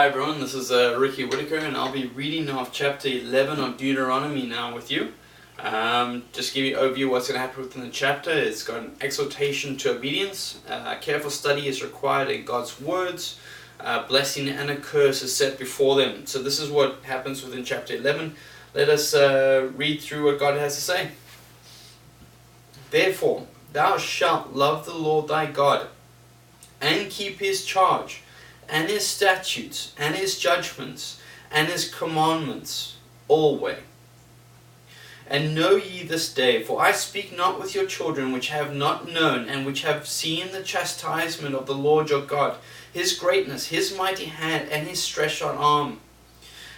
Hi everyone, this is Ricky Whitaker, and I'll be reading off chapter 11 of Deuteronomy now with you. Just give you an overview of what's going to happen within the chapter. It's got an exhortation to obedience. Careful study is required in God's words. Blessing and a curse is set before them. So this is what happens within chapter 11. Let us read through what God has to say. Therefore, thou shalt love the Lord thy God, and keep his charge, and his statutes, and his judgments, and his commandments always. And know ye this day, for I speak not with your children which have not known, and which have seen the chastisement of the Lord your God, his greatness, his mighty hand, and his stretched out arm,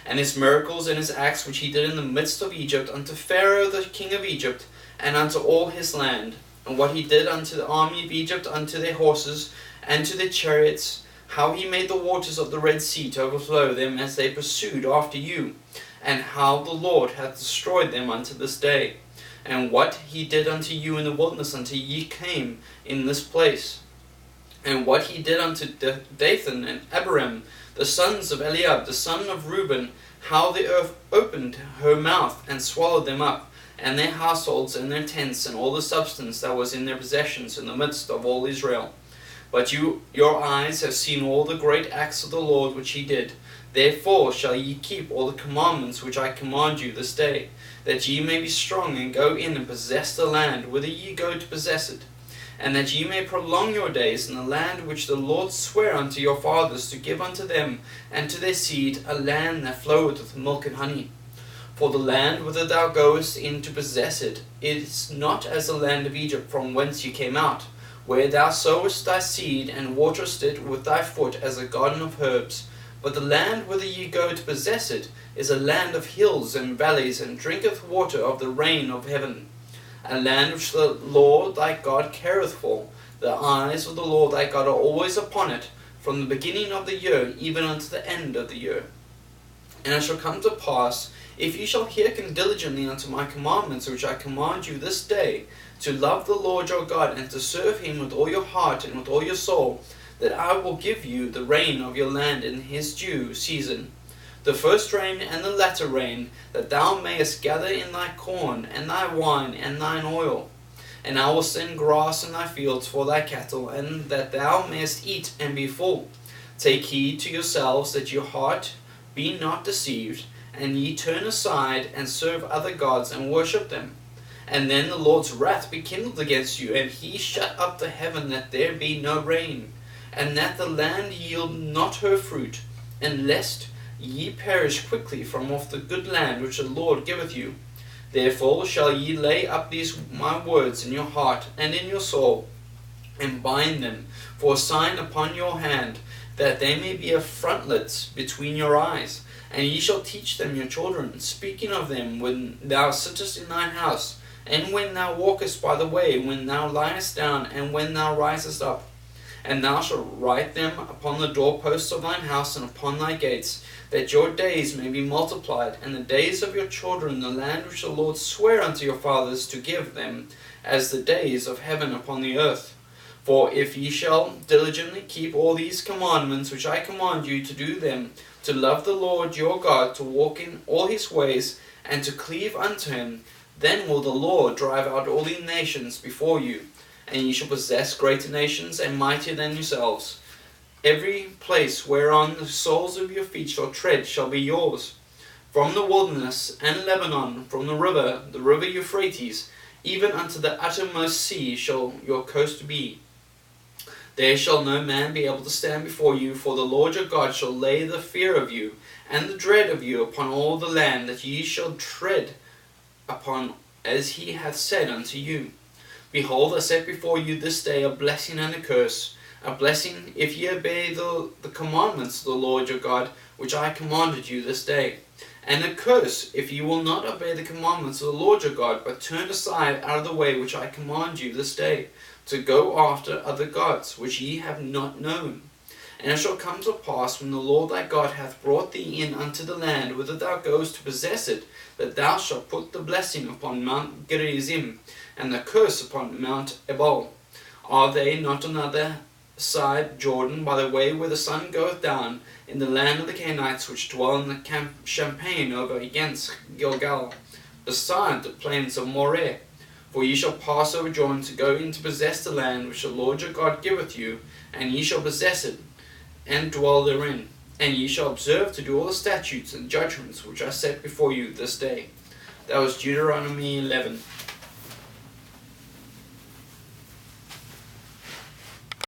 and his miracles and his acts which he did in the midst of Egypt, unto Pharaoh the king of Egypt, and unto all his land, and what he did unto the army of Egypt, unto their horses, and to their chariots, how he made the waters of the Red Sea to overflow them as they pursued after you, and how the Lord hath destroyed them unto this day, and what he did unto you in the wilderness until ye came in this place, and what he did unto Dathan and Abiram, the sons of Eliab, the son of Reuben, how the earth opened her mouth and swallowed them up, and their households and their tents, and all the substance that was in their possessions in the midst of all Israel. But your eyes have seen all the great acts of the Lord which he did. Therefore shall ye keep all the commandments which I command you this day, that ye may be strong and go in and possess the land whither ye go to possess it, and that ye may prolong your days in the land which the Lord sware unto your fathers to give unto them and to their seed, a land that floweth with milk and honey. For the land whither thou goest in to possess it is not as the land of Egypt from whence ye came out, where thou sowest thy seed and waterest it with thy foot as a garden of herbs. But the land whither ye go to possess it is a land of hills and valleys, and drinketh water of the rain of heaven, a land which the Lord thy God careth for. The eyes of the Lord thy God are always upon it, from the beginning of the year even unto the end of the year. And it shall come to pass, if ye shall hearken diligently unto my commandments which I command you this day, to love the Lord your God, and to serve him with all your heart and with all your soul, that I will give you the rain of your land in his due season, the first rain and the latter rain, that thou mayest gather in thy corn, and thy wine, and thine oil. And I will send grass in thy fields for thy cattle, and that thou mayest eat and be full. Take heed to yourselves that your heart be not deceived, and ye turn aside and serve other gods and worship them. And then the Lord's wrath be kindled against you, and he shut up the heaven that there be no rain, and that the land yield not her fruit, and lest ye perish quickly from off the good land which the Lord giveth you. Therefore shall ye lay up these my words in your heart and in your soul, and bind them for a sign upon your hand, that they may be a frontlets between your eyes. And ye shall teach them your children, speaking of them when thou sittest in thine house, and when thou walkest by the way, when thou liest down, and when thou risest up. And thou shalt write them upon the doorposts of thine house and upon thy gates, that your days may be multiplied, and the days of your children in the land which the Lord sware unto your fathers to give them, as the days of heaven upon the earth. For if ye shall diligently keep all these commandments which I command you to do them, to love the Lord your God, to walk in all his ways, and to cleave unto him, then will the Lord drive out all the nations before you, and ye shall possess greater nations and mightier than yourselves. Every place whereon the soles of your feet shall tread shall be yours. From the wilderness and Lebanon, from the river Euphrates, even unto the uttermost sea shall your coast be. There shall no man be able to stand before you, for the Lord your God shall lay the fear of you and the dread of you upon all the land that ye shall tread upon, as he hath said unto you. Behold, I set before you this day a blessing and a curse. A blessing if ye obey the commandments of the Lord your God, which I commanded you this day. And a curse if ye will not obey the commandments of the Lord your God, but turn aside out of the way which I command you this day, to go after other gods, which ye have not known. And it shall come to pass, when the Lord thy God hath brought thee in unto the land whither thou goest to possess it, that thou shalt put the blessing upon Mount Gerizim, and the curse upon Mount Ebal. Are they not another side Jordan, by the way where the sun goeth down, in the land of the Canaanites which dwell in the champaign over against Gilgal, beside the plains of Moreh. For ye shall pass over Jordan to go in to possess the land which the Lord your God giveth you, and ye shall possess it, and dwell therein. And ye shall observe to do all the statutes and judgments which I set before you this day. That was Deuteronomy 11.